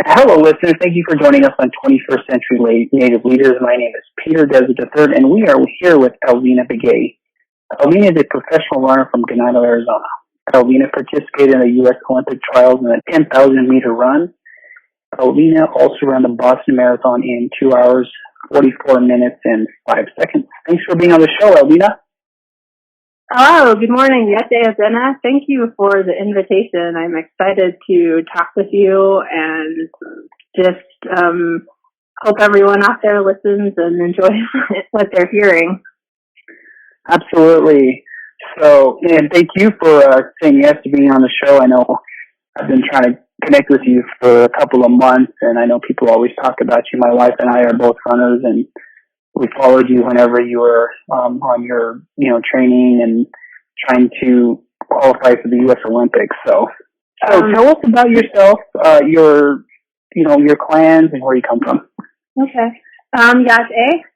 Hello, listeners. Thank you for joining us on 21st Century Native Leaders. My name is Peter Desert III, and we are here with Alvina Begay. Alvina is a professional runner from Ganado, Arizona. Alvina participated in the U.S. Olympic trials in a 10,000-meter run. Alvina also ran the Boston Marathon in 2 hours, 44 minutes, and 5 seconds. Thanks for being on the show, Alvina. Hello, good morning. Yes, Alvina. Thank you for the invitation. I'm excited to talk with you and just hope everyone out there listens and enjoys what they're hearing. Absolutely. So, and thank you for saying yes to being on the show. I know I've been trying to connect with you for a couple of months, and I know people always talk about you. My wife and I are both runners, and we followed you whenever you were on your, training and trying to qualify for the U.S. Olympics. So tell us about yourself, your clans, and where you come from. Okay. Yes,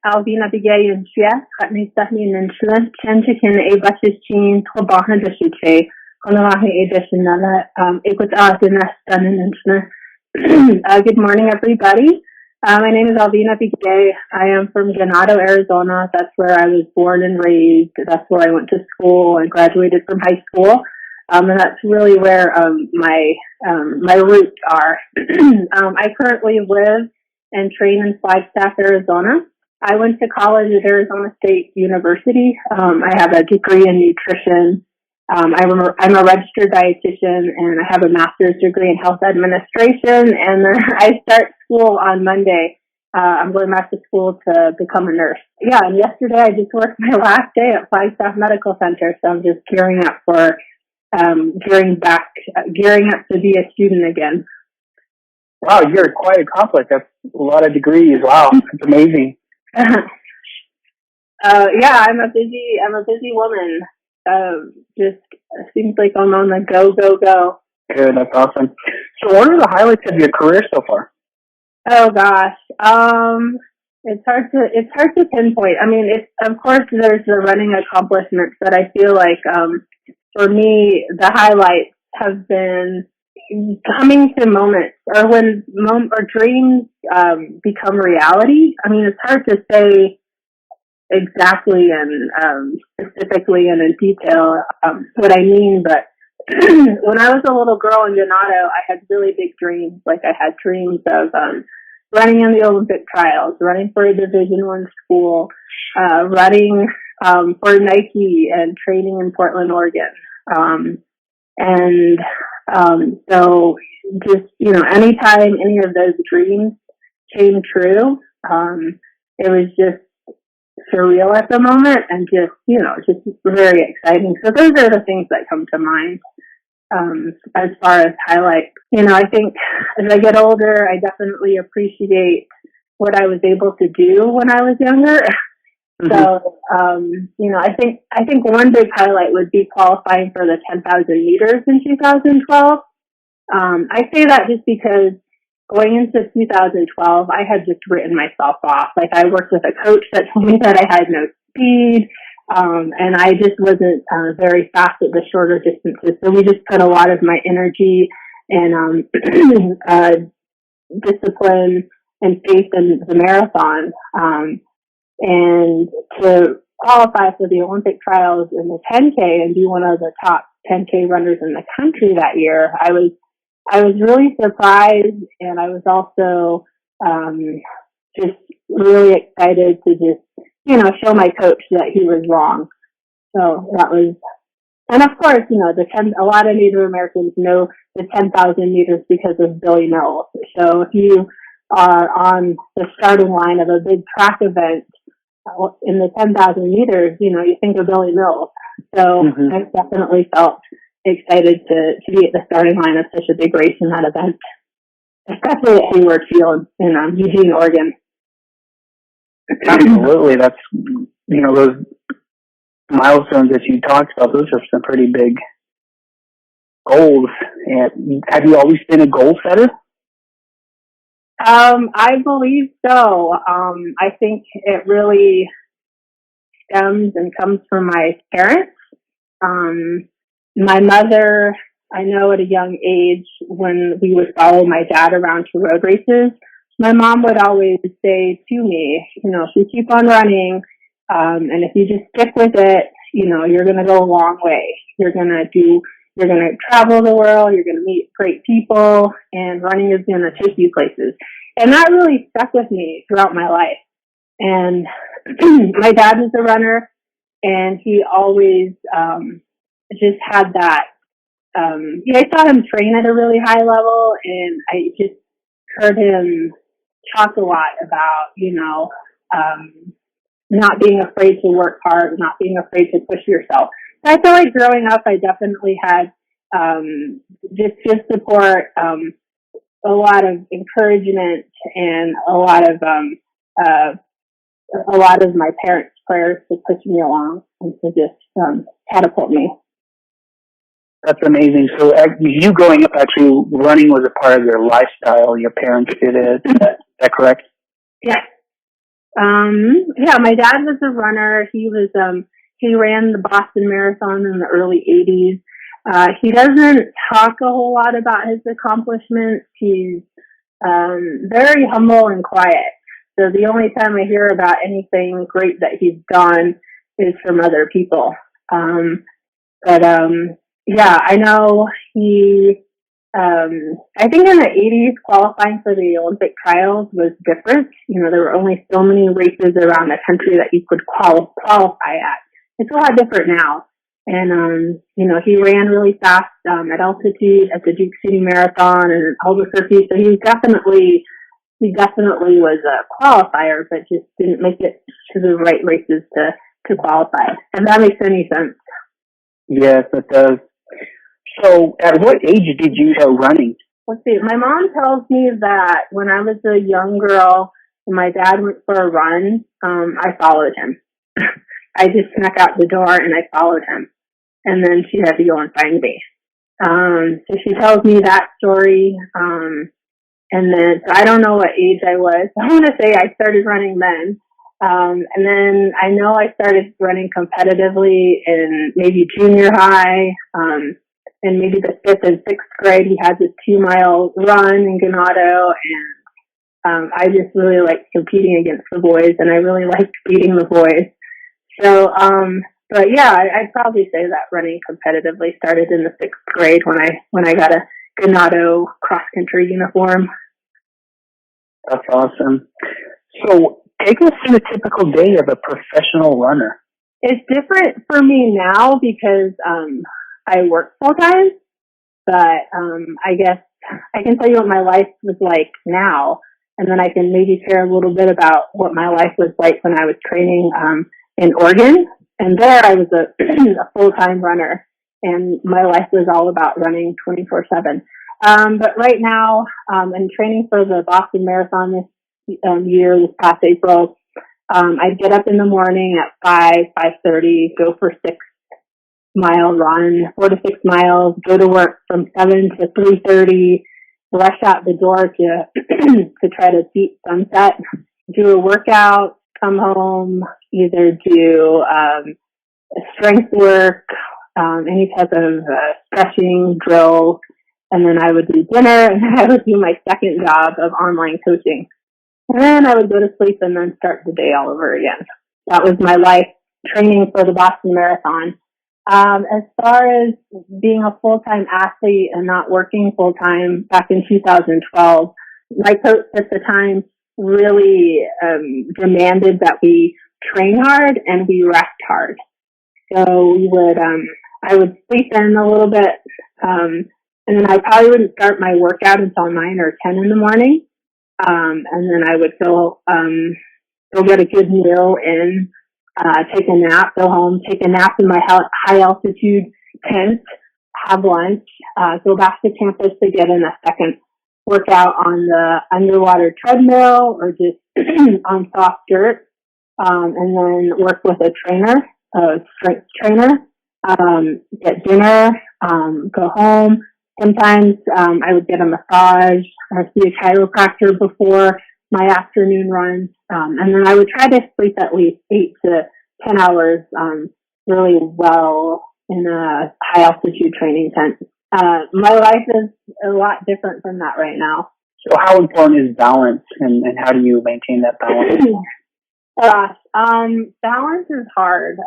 Alvina Begay and Chia, Hatni Stahni Ninchla, Chanchikin, Abashichin, Tobahan Dashiche, Honawahi Edishinala, Equit Athena Stan Ninchla. Good morning, everybody. My name is Alvina Begay. I am from Ganado, Arizona. That's where I was born and raised. That's where I went to school and graduated from high school. And that's really where my roots are. I currently live and train in Flagstaff, Arizona. I went to college at Arizona State University. I have a degree in nutrition. I'm a registered dietitian, and I have a master's degree in health administration. And I start school on Monday. I'm going back to school to become a nurse. Yeah, and yesterday I just worked my last day at Flagstaff Medical Center, so I'm just gearing up for gearing up to be a student again. Wow, you're quite accomplished. That's a lot of degrees. Wow, that's amazing. Yeah, I'm a busy woman. Just seems like I'm on the go. Good, that's awesome. So, what are the highlights of your career so far? Oh gosh, it's hard to pinpoint. I mean, of course there's the running accomplishments, but I feel like for me the highlights have been coming to moments or when dreams become reality. I mean, it's hard to say exactly and specifically and in detail what I mean, but when I was a little girl in Ganado, I had really big dreams. Like I had dreams of running in the Olympic trials, running for a Division I school, running for Nike and training in Portland, Oregon. So just, anytime any of those dreams came true, it was just surreal at the moment and just very exciting. So those are the things that come to mind as far as highlights. I think as I get older, I definitely appreciate what I was able to do when I was younger. Mm-hmm. So, I think one big highlight would be qualifying for the 10,000 meters in 2012. I say that just because going into 2012, I had just written myself off. Like I worked with a coach that told me that I had no speed, and I just wasn't very fast at the shorter distances. So we just put a lot of my energy and discipline and faith in the marathon. And to qualify for the Olympic trials in the 10K and be one of the top 10K runners in the country that year, I was really surprised, and I was also just really excited to just, show my coach that he was wrong. So that was, and of course, a lot of Native Americans know the 10,000 meters because of Billy Mills. So if you are on the starting line of a big track event in the 10,000 meters, you think of Billy Mills. So I definitely felt excited to be at the starting line of such a big race in that event, especially at Hayward Field in Eugene, Oregon. Absolutely. That's, those milestones that you talked about, those are some pretty big goals. And have you always been a goal setter? I believe so. I think it really stems and comes from my parents. My mother I know at a young age when we would follow my dad around to road races, my mom would always say to me, if you keep on running, and if you just stick with it, you're going to go a long way. You're going to travel the world, you're going to meet great people, and running is going to take you places. And that really stuck with me throughout my life. And my dad was a runner, and he always just had that. I saw him train at a really high level, and I just heard him talk a lot about, not being afraid to work hard, not being afraid to push yourself. So I feel like growing up, I definitely had just support, a lot of encouragement, and a lot of my parents' prayers to push me along and to just catapult me. That's amazing. So you growing up, actually, running was a part of your lifestyle. Your parents did it. Is that correct? Yes. My dad was a runner. He ran the Boston Marathon in the early 80s. He doesn't talk a whole lot about his accomplishments. He's very humble and quiet. So the only time I hear about anything great that he's done is from other people. I know he, I think in the 80s, qualifying for the Olympic trials was different. There were only so many races around the country that you could qualify at. It's a lot different now. And, he ran really fast at altitude at the Duke City Marathon and Albuquerque. So he definitely was a qualifier, but just didn't make it to the right races to qualify. If that makes any sense. Yes, it does. So at what age did you start running? Let's see. My mom tells me that when I was a young girl and my dad went for a run, I followed him. I just snuck out the door and I followed him. And then she had to go and find me. So she tells me that story. And then, so I don't know what age I was. I want to say I started running then. And then I know I started running competitively in maybe junior high, and maybe the 5th and 6th grade. He had this 2-mile run in Ganado, and I just really liked competing against the boys, and I really liked beating the boys. So, I'd probably say that running competitively started in the 6th grade when I got a Ganado cross country uniform. That's awesome. So take us through a typical day of a professional runner. It's different for me now because I work full time, but I guess I can tell you what my life was like now, and then I can maybe share a little bit about what my life was like when I was training in Oregon. And there I was a full-time runner, and my life was all about running 24/7. But right now, I'm training for the Boston Marathon this this past April. I'd get up in the morning at 5:30, go for 6-mile run, 4 to 6 miles, go to work from 7 to 3:30, rush out the door to try to beat sunset, do a workout, come home, either do strength work, any type of stretching, drill, and then I would do dinner, and then I would do my second job of online coaching. And then I would go to sleep and then start the day all over again. That was my life training for the Boston Marathon. As far as being a full-time athlete and not working full-time back in 2012, my coach at the time really demanded that we train hard and we rest hard. So I would sleep in a little bit, and then I probably wouldn't start my workout until 9 or 10 in the morning. And then I would go get a good meal in, take a nap, go home, take a nap in my high altitude tent, have lunch, go back to campus to get in a second workout on the underwater treadmill or just on soft dirt, and then work with a trainer, a strength trainer, get dinner, go home. Sometimes I would get a massage or see a chiropractor before my afternoon runs, and then I would try to sleep at least 8 to 10 hours really well in a high altitude training tent. my life is a lot different from that right now. So how important is balance, and how do you maintain that balance? Balance is hard.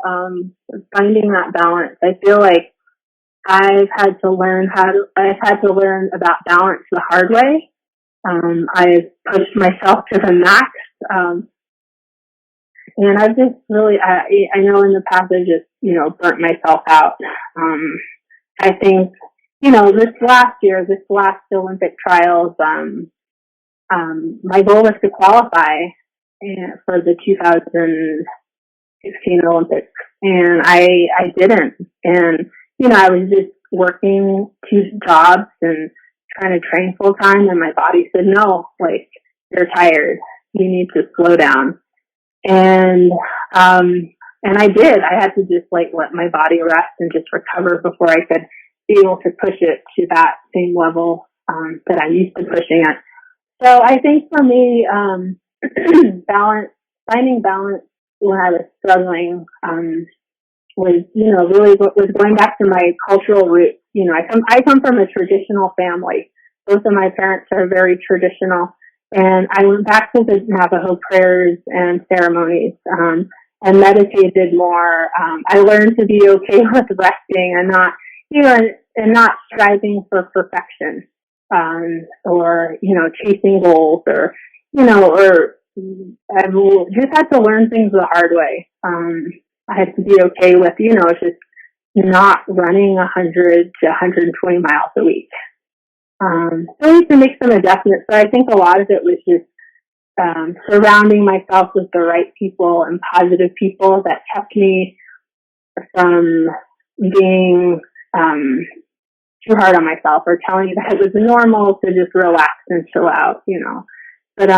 Finding that balance. I feel like I've had to learn about balance the hard way. I've pushed myself to the max. And I've just really, I know in the past I just, burnt myself out. I think, this last Olympic trials, my goal was to qualify for the 2016 Olympics, and I didn't. And, I was just working 2 jobs and trying to train full time, and my body said, no, like, you're tired. You need to slow down. And I did. I had to just let my body rest and just recover before I could be able to push it to that same level, that I'm used to pushing it. So I think for me, finding balance when I was struggling, was, really was going back to my cultural roots. I come from a traditional family. Both of my parents are very traditional. And I went back to the Navajo prayers and ceremonies, and meditated more. I learned to be okay with resting and not, and not striving for perfection, or, chasing goals, or, or I just had to learn things the hard way. I had to be okay with, just not running 100 to 120 miles a week. So I need to make some adjustments. So I think a lot of it was just surrounding myself with the right people and positive people that kept me from being too hard on myself, or telling me that it was normal to just relax and chill out, But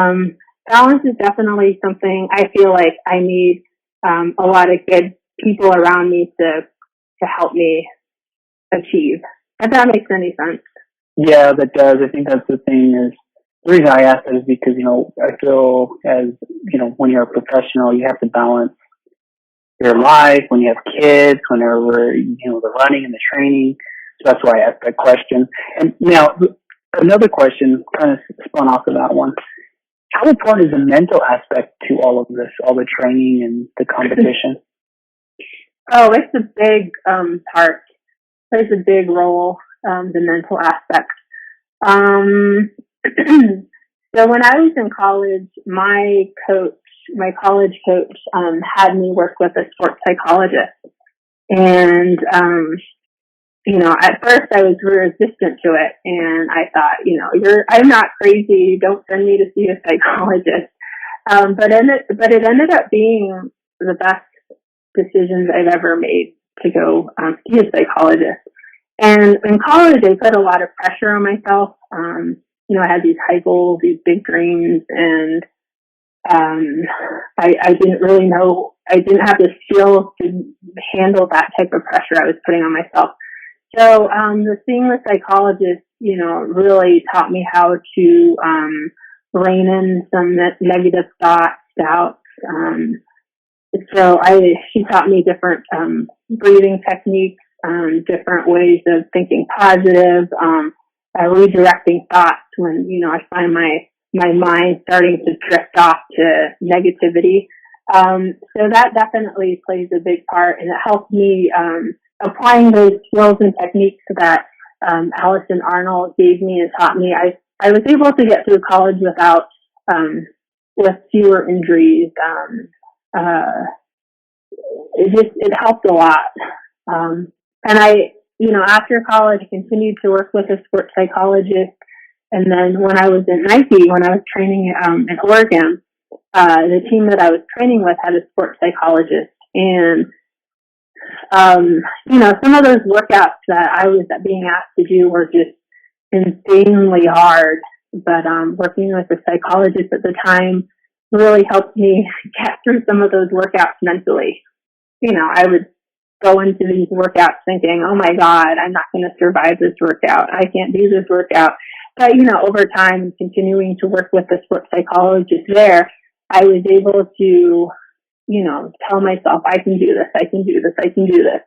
balance is definitely something I feel like I need a lot of good people around me to help me achieve. If that makes any sense. Yeah, that does. I think that's the thing. Is the reason I ask that is because, I feel as, when you're a professional, you have to balance your life, when you have kids, whenever, the running and the training. So that's why I asked that question. And now, another question kind of spun off of that one. How important is the mental aspect to all of this, all the training and the competition? Oh, it's a big part. Plays a big role, the mental aspect. So when I was in college, my college coach, had me work with a sports psychologist. And, at first I was resistant to it, and I thought, I'm not crazy. Don't send me to see a psychologist. But it ended up being the best decisions I've ever made to go see a psychologist. And in college, I put a lot of pressure on myself. I had these high goals, these big dreams, and I didn't really know. I didn't have the skills to handle that type of pressure I was putting on myself. So the seeing the psychologist, really taught me how to rein in some negative thoughts, doubts. She taught me different breathing techniques, different ways of thinking positive, redirecting thoughts when, I find my mind starting to drift off to negativity. So that definitely plays a big part, and it helped me applying those skills and techniques that Allison Arnold gave me and taught me. I was able to get through college with fewer injuries. It helped a lot. And after college, I continued to work with a sports psychologist. And then when I was in Nike, when I was training in Oregon, the team that I was training with had a sports psychologist. And, some of those workouts that I was being asked to do were just insanely hard. But working with a psychologist at the time really helped me get through some of those workouts mentally. I would go into these workouts thinking, oh my God, I'm not going to survive this workout. I can't do this workout. But, over time, continuing to work with the sports psychologist there, I was able to, tell myself, I can do this, I can do this, I can do this.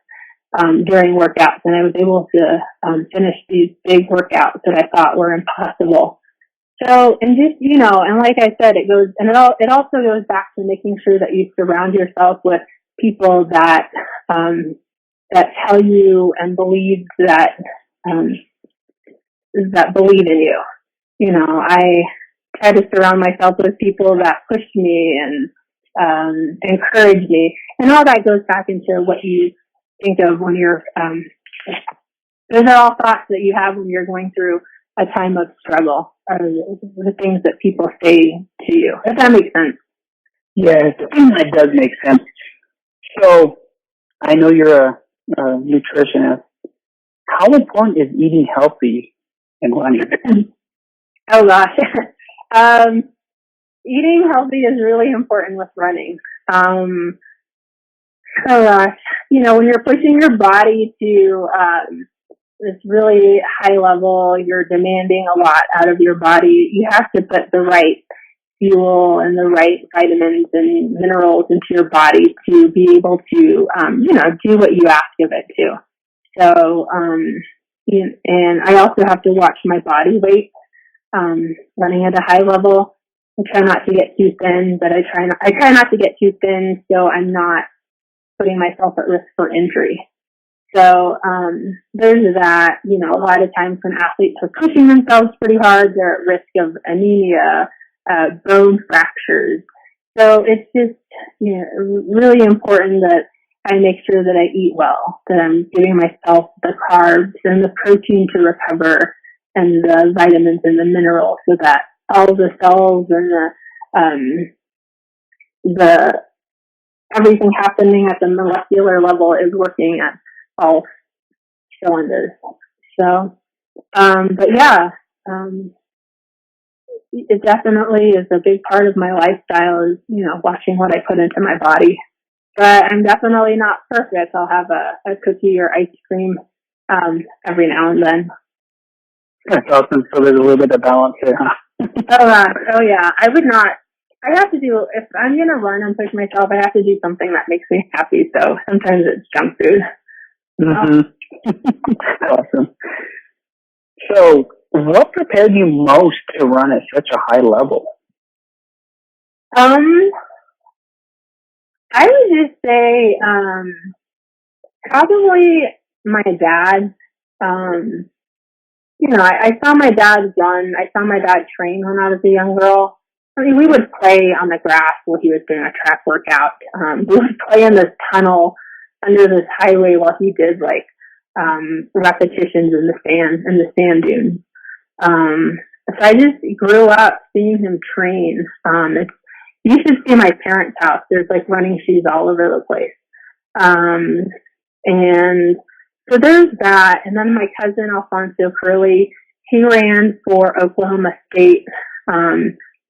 during workouts, and I was able to finish these big workouts that I thought were impossible. So, and just, and like I said, it also goes back to making sure that you surround yourself with people that tell you and believe that believe in you. I try to surround myself with people that push me and encourage me, and all that goes back into what you think of when you're. Those are all thoughts that you have when you're going through a time of struggle, or the things that people say to you, if that makes sense. Yes, that does make sense. So, I know you're a nutritionist. How important is eating healthy in running? Oh gosh. Eating healthy is really important with running. Oh gosh. When you're pushing your body to this really high level, you're demanding a lot out of your body. You have to put the right fuel and the right vitamins and minerals into your body to be able to, do what you ask of it to. So, and I also have to watch my body weight, running at a high level. I try not to get too thin, but I try not to get too thin so I'm not putting myself at risk for injury. So, there's that, a lot of times when athletes are pushing themselves pretty hard, they're at risk of anemia, bone fractures. So it's just, really important that I make sure that I eat well, that I'm giving myself the carbs and the protein to recover and the vitamins and the minerals so that all the cells and the everything happening at the molecular level is working at all cylinders. So, but yeah, it definitely is a big part of my lifestyle is, watching what I put into my body. But I'm definitely not perfect. I'll have a cookie or ice cream every now and then. That's awesome. So there's a little bit of balance there, huh? Oh yeah. I have to do, if I'm going to run and push myself, I have to do something that makes me happy. So sometimes it's junk food. Mm-hmm. Awesome. So what prepared you most to run at such a high level? I would just say, probably my dad. I saw my dad run. I saw my dad train when I was a young girl. I mean, we would play on the grass while he was doing a track workout. We would play in this tunnel under this highway while he did repetitions in the sand dunes. So I just grew up seeing him train. You should see my parents' house. There's running shoes all over the place. And so there's that. And then my cousin, Alfonso Curley, he ran for Oklahoma State.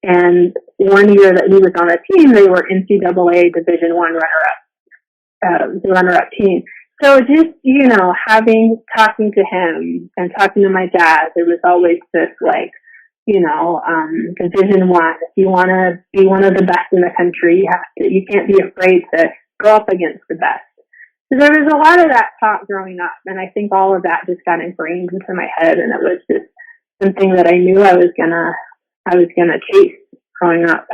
And one year that he was on a team, they were NCAA Division I runner-up team. So just, talking to him and talking to my dad, there was always this Division I. If you want to be one of the best in the country, you can't be afraid to go up against the best. So there was a lot of that talk growing up, and I think all of that just got ingrained into my head, and it was just something that I knew I was gonna chase growing up.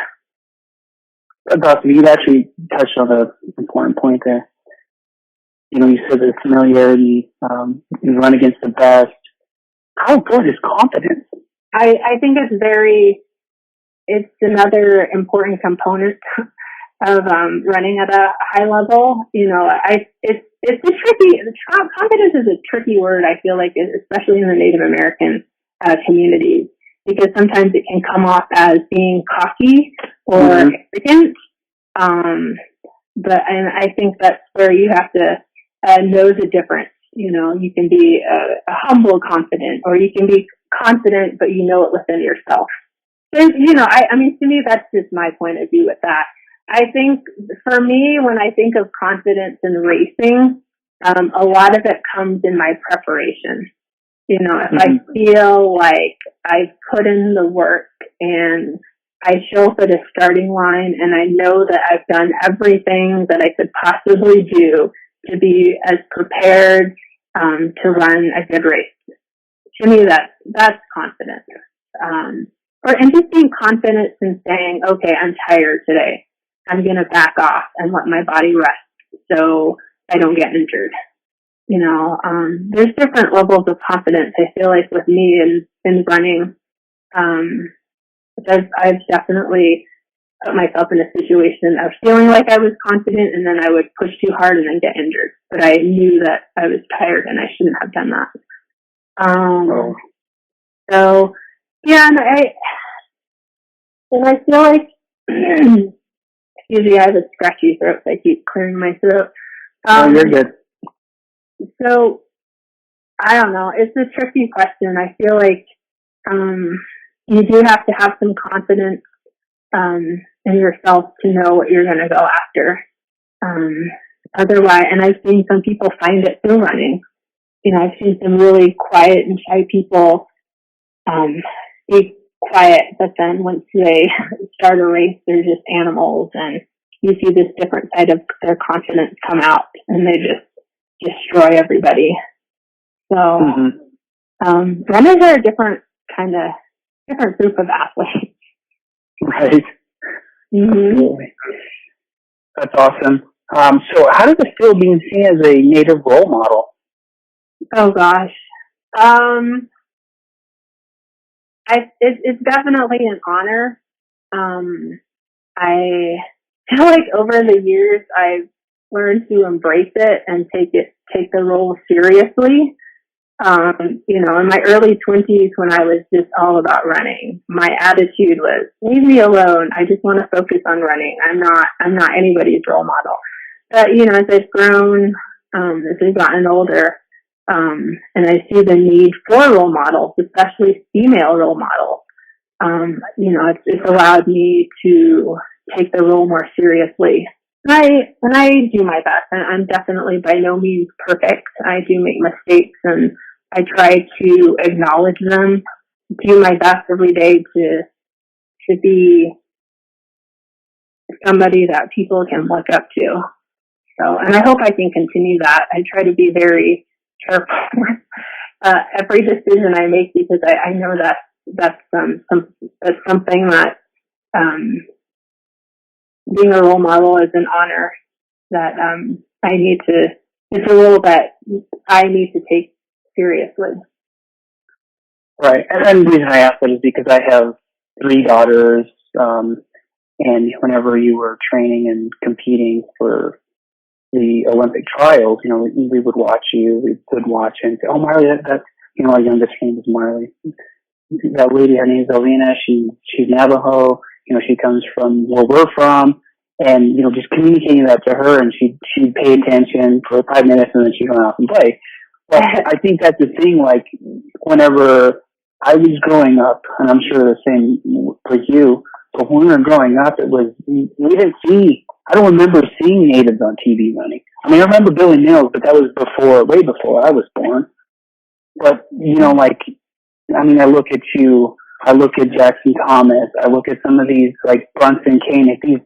That's awesome. You actually touched on an important point there. You said the familiarity, you run against the best. How important is confidence? I think it's another important component of running at a high level. Confidence is a tricky word, I feel like, especially in the Native American communities, because sometimes it can come off as being cocky or arrogant. And I think that's where you have to know the difference. You can be a humble confident, or you can be confident, but you know it within yourself. So, to me, that's just my point of view with that. I think for me, when I think of confidence in racing, a lot of it comes in my preparation. If I feel like I've put in the work and I show up at a starting line and I know that I've done everything that I could possibly do to be as prepared to run a good race. To me, that's confidence. And just being confident in saying, okay, I'm tired today. I'm going to back off and let my body rest so I don't get injured. There's different levels of confidence, I feel like, with me in running. I've definitely put myself in a situation of feeling like I was confident, and then I would push too hard and then get injured. But I knew that I was tired and I shouldn't have done that. So, yeah, and I feel like, usually I have a scratchy throat, so I keep clearing my throat. You're good. So, I don't know. It's a tricky question. I feel like you do have to have some confidence in yourself to know what you're going to go after. Otherwise, and I've seen some people find it through running. I've seen some really quiet and shy people be quiet, but then once they start a race, they're just animals, and you see this different side of their confidence come out, and they just destroy everybody. So, runners are a different group of athletes. Right. Mm-hmm. That's awesome. So how does it feel being seen as a Native role model? Oh gosh. It's definitely an honor. I feel like over the years I've learned to embrace it and take the role seriously. In my early 20s, when I was just all about running, my attitude was, leave me alone. I just want to focus on running. I'm not anybody's role model. But, as I've grown, as I've gotten older, and I see the need for role models, especially female role models, it's allowed me to take the role more seriously. And I do my best. And I'm definitely by no means perfect. I do make mistakes, and I try to acknowledge them, do my best every day to be somebody that people can look up to. So, and I hope I can continue that. I try to be very careful with every decision I make, because I know that's something that being a role model is an honor that it's a role that I need to take seriously. Right. And the reason I ask that is because I have 3 daughters, and whenever you were training and competing for the Olympic trials, we would watch you, we would watch and say, oh, Marley, that's, our youngest friend is Marley. That lady, her name is Alvina, she's Navajo, she comes from where we're from, and, just communicating that to her, and she'd pay attention for 5 minutes, and then she'd run off and play. But I think that's the thing, like, whenever I was growing up, and I'm sure the same for you, but when we were growing up, I don't remember seeing natives on TV running. I mean, I remember Billy Mills, but that was way before I was born. But, I look at you, I look at Jackson Thomas, I look at some of these, like Brunson Kane, these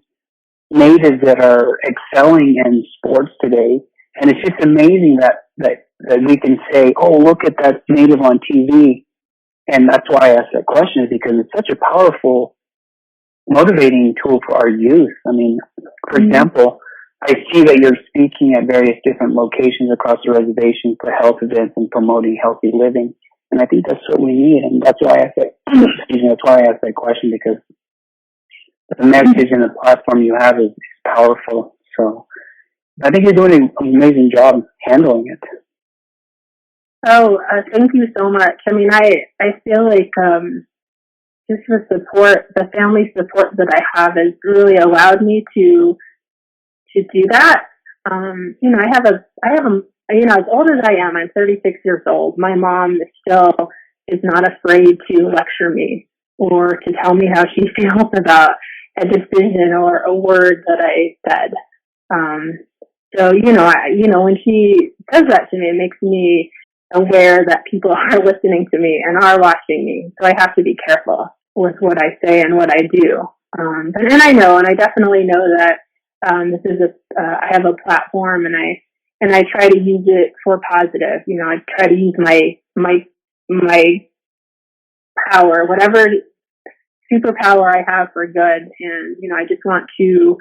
natives that are excelling in sports today, and it's just amazing that we can say, oh, look at that native on TV. And that's why I asked that question, is because it's such a powerful, motivating tool for our youth. I mean, for example, I see that you're speaking at various different locations across the reservation for health events and promoting healthy living. And I think that's what we need. And that's why I asked that question, because the message and the platform you have is powerful. So I think you're doing an amazing job handling it. Oh, thank you so much. I mean, I feel like just the family support that I have has really allowed me to do that. I have as old as I am, I'm 36 years old. My mom still is not afraid to lecture me or to tell me how she feels about a decision or a word that I said. So, when she says that to me, it makes me aware that people are listening to me and are watching me. So I have to be careful with what I say and what I do. But then I definitely know that I have a platform, and and I try to use it for positive. You know, I try to use my power, whatever superpower I have for good. And, you know, I just want to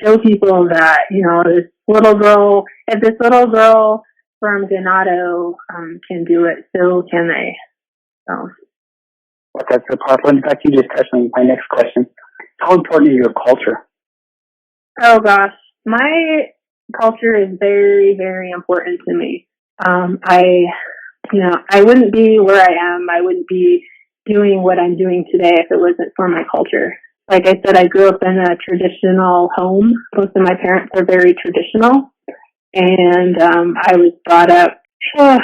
show people that, you know, this little girl, if this little girl from Ganado can do it, so can they. So. Well, that's so powerful. In fact, you just touched on my next question. How important is your culture? Oh gosh, my culture is very, very important to me. I wouldn't be where I am. I wouldn't be doing what I'm doing today if it wasn't for my culture. Like I said, I grew up in a traditional home. Both of my parents are very traditional. And I was brought up just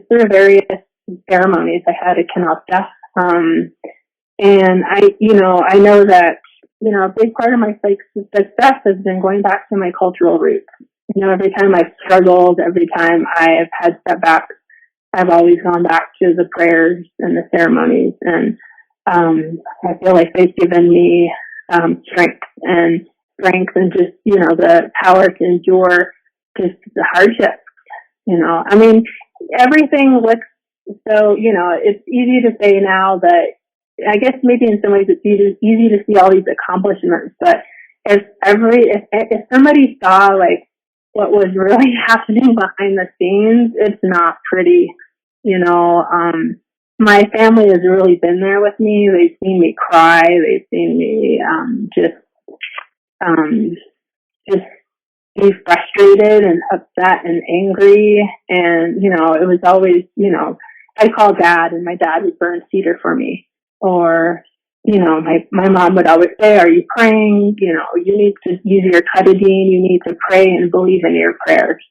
through various ceremonies. I had a canasta. And I know that, you know, a big part of my success has been going back to my cultural roots. You know, every time I've struggled, every time I've had setbacks, I've always gone back to the prayers and the ceremonies. And I feel like they've given me strength and just, you know, the power to endure just the hardships. You know, I mean, everything looks so, you know, it's easy to say now that, I guess maybe in some ways it's easy to see all these accomplishments, but if somebody saw like what was really happening behind the scenes, it's not pretty. You know, my family has really been there with me. They've seen me cry. They've seen me just be frustrated and upset and angry. And, you know, it was always, you know, I'd call Dad and my dad would burn cedar for me. Or, you know, my mom would always say, are you praying? You know, you need to use your cutadine. You need to pray and believe in your prayers.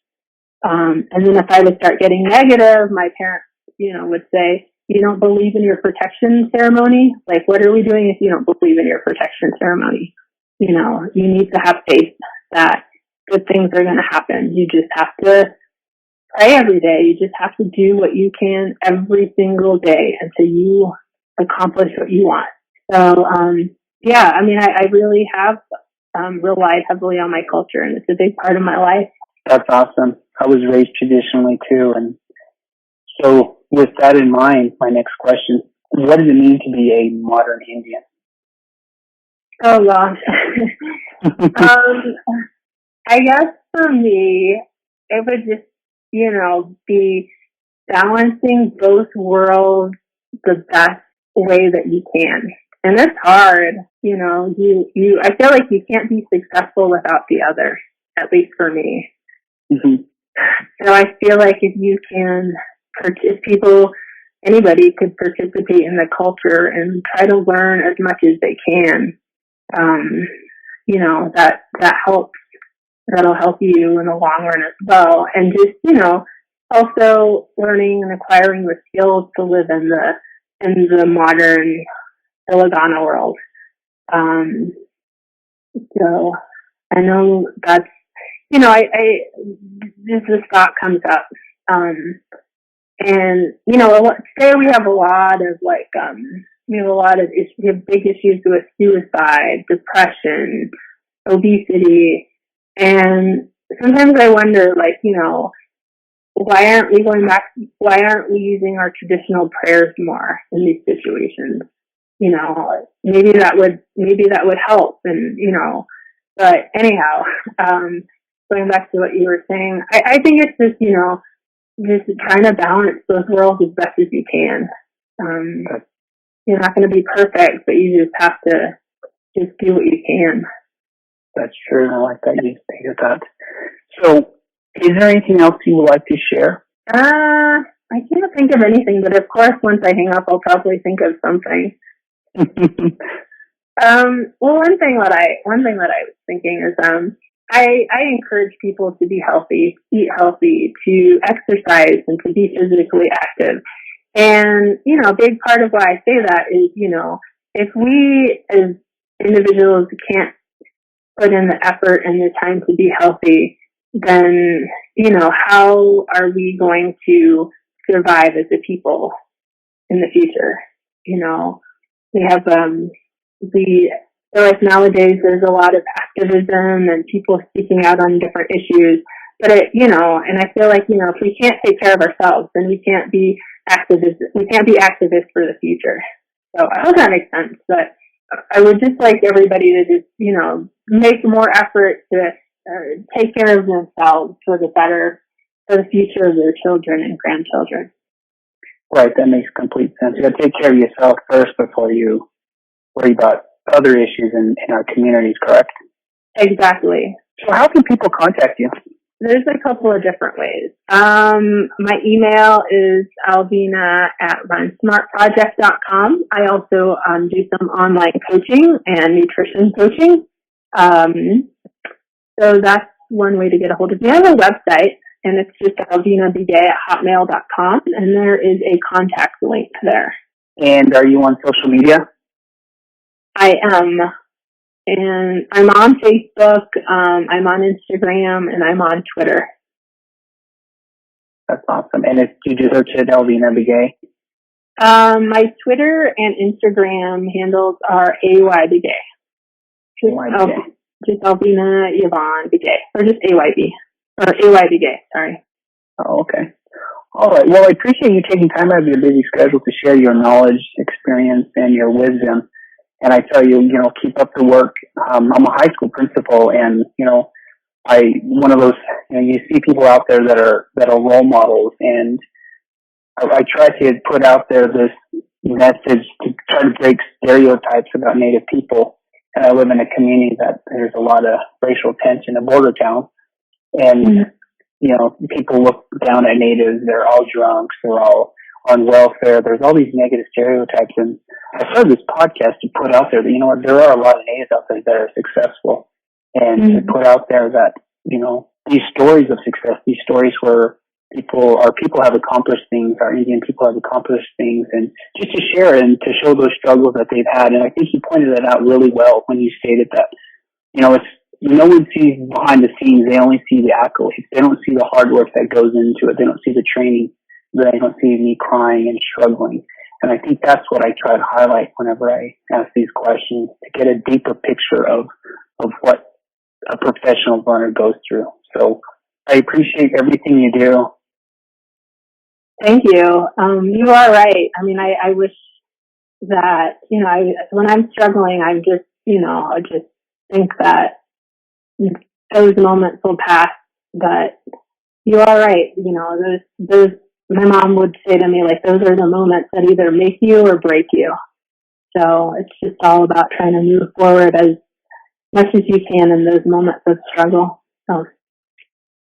And then if I would start getting negative, my parents, you know, would say, you don't believe in your protection ceremony? Like, what are we doing if you don't believe in your protection ceremony? You know, you need to have faith that good things are going to happen. You just have to pray every day. You just have to do what you can every single day until you accomplish what you want. So, yeah, I mean, I really have relied heavily on my culture, and it's a big part of my life. That's awesome. I was raised traditionally too. And so with that in mind, my next question, what does it mean to be a modern Indian? Oh gosh. I guess for me, it would just, you know, be balancing both worlds the best way that you can. And it's hard, you know, I feel like you can't be successful without the other, at least for me. Mm-hmm. So I feel like anybody could participate in the culture and try to learn as much as they can, you know, that helps. That'll help you in the long run as well. And just, you know, also learning and acquiring the skills to live in the modern Telugu world. So I know that's, you know, this thought comes up. And, you know, today we have a lot of we have big issues with suicide, depression, obesity. And sometimes I wonder, like, you know, why aren't we using our traditional prayers more in these situations? You know, maybe that would help. And, you know, but anyhow, going back to what you were saying, I think it's just, you know, just trying to balance both worlds as best as you can. You're not going to be perfect, but you just have to just do what you can. That's true. I like that you stated that. So, is there anything else you would like to share? I can't think of anything, but of course, once I hang up, I'll probably think of something. Well, one thing that I was thinking is, I encourage people to be healthy, eat healthy, to exercise, and to be physically active. And, you know, a big part of why I say that is, you know, if we as individuals can't put in the effort and the time to be healthy, then, you know, how are we going to survive as a people in the future? You know, we have, feel like nowadays there's a lot of activism and people speaking out on different issues. But and I feel like, if we can't take care of ourselves, then we can't be activists. We can't be activists for the future. So I hope that makes sense. But I would just like everybody to just, make more effort to take care of themselves for the future of their children and grandchildren. Right, that makes complete sense. You got to take care of yourself first before you worry about other issues in our communities, correct? Exactly. So how can people contact you? There's a couple of different ways. My email is alvina@runsmartproject.com. I also do some online coaching and nutrition coaching. So that's one way to get a hold of me. I have a website, and it's just alvinabegay@hotmail.com, and there is a contact link there. And are you on social media? I am. And I'm on Facebook, I'm on Instagram, and I'm on Twitter. That's awesome. And you just search it, Alvina Begay? My Twitter and Instagram handles are AY Begay. Just Alvina Yvonne Begay. Or just AYB. Or AY Begay, sorry. Oh, okay. All right. Well, I appreciate you taking time out of your busy schedule to share your knowledge, experience, and your wisdom. And I tell you, keep up the work. I'm a high school principal, and one of those. You see people out there that are role models, and I try to put out there this message to try to break stereotypes about Native people. And I live in a community that there's a lot of racial tension, a border town, and people look down at Natives. They're all drunks. They're all on welfare. There's all these negative stereotypes, and I started this podcast to put out there that, there are a lot of Natives out there that are successful, and to put out there that, these stories of success, these stories where our people have accomplished things, our Indian people have accomplished things, and just to share and to show those struggles that they've had. And I think you pointed that out really well when you stated that, it's, no one sees behind the scenes. They only see the accolades. They don't see the hard work that goes into it. They don't see the training. They don't see me crying and struggling. And I think that's what I try to highlight whenever I ask these questions, to get a deeper picture of what a professional runner goes through. So I appreciate everything you do. Thank you. You are right. I mean, I wish that, when I'm struggling, I just think that those moments will pass. But you are right. Those my mom would say to me, like, those are the moments that either make you or break you. So it's just all about trying to move forward as much as you can in those moments of struggle. So.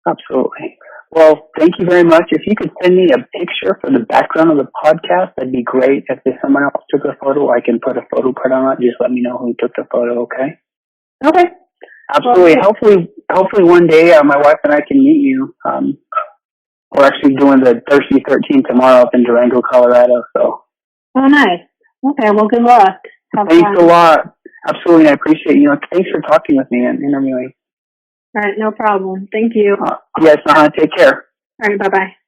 Absolutely. Well, thank you very much. If you could send me a picture for the background of the podcast, that'd be great. If someone else took a photo, I can put a photo card on it. Just let me know who took the photo, okay? Okay. Absolutely. Well, hopefully one day my wife and I can meet you. We're actually doing the Thirsty 13 tomorrow up in Durango, Colorado. So. Oh, nice. Okay. Well, good luck. Thanks a lot. Absolutely. I appreciate thanks for talking with me and interviewing. All right. No problem. Thank you. Yes. Take care. All right. Bye-bye.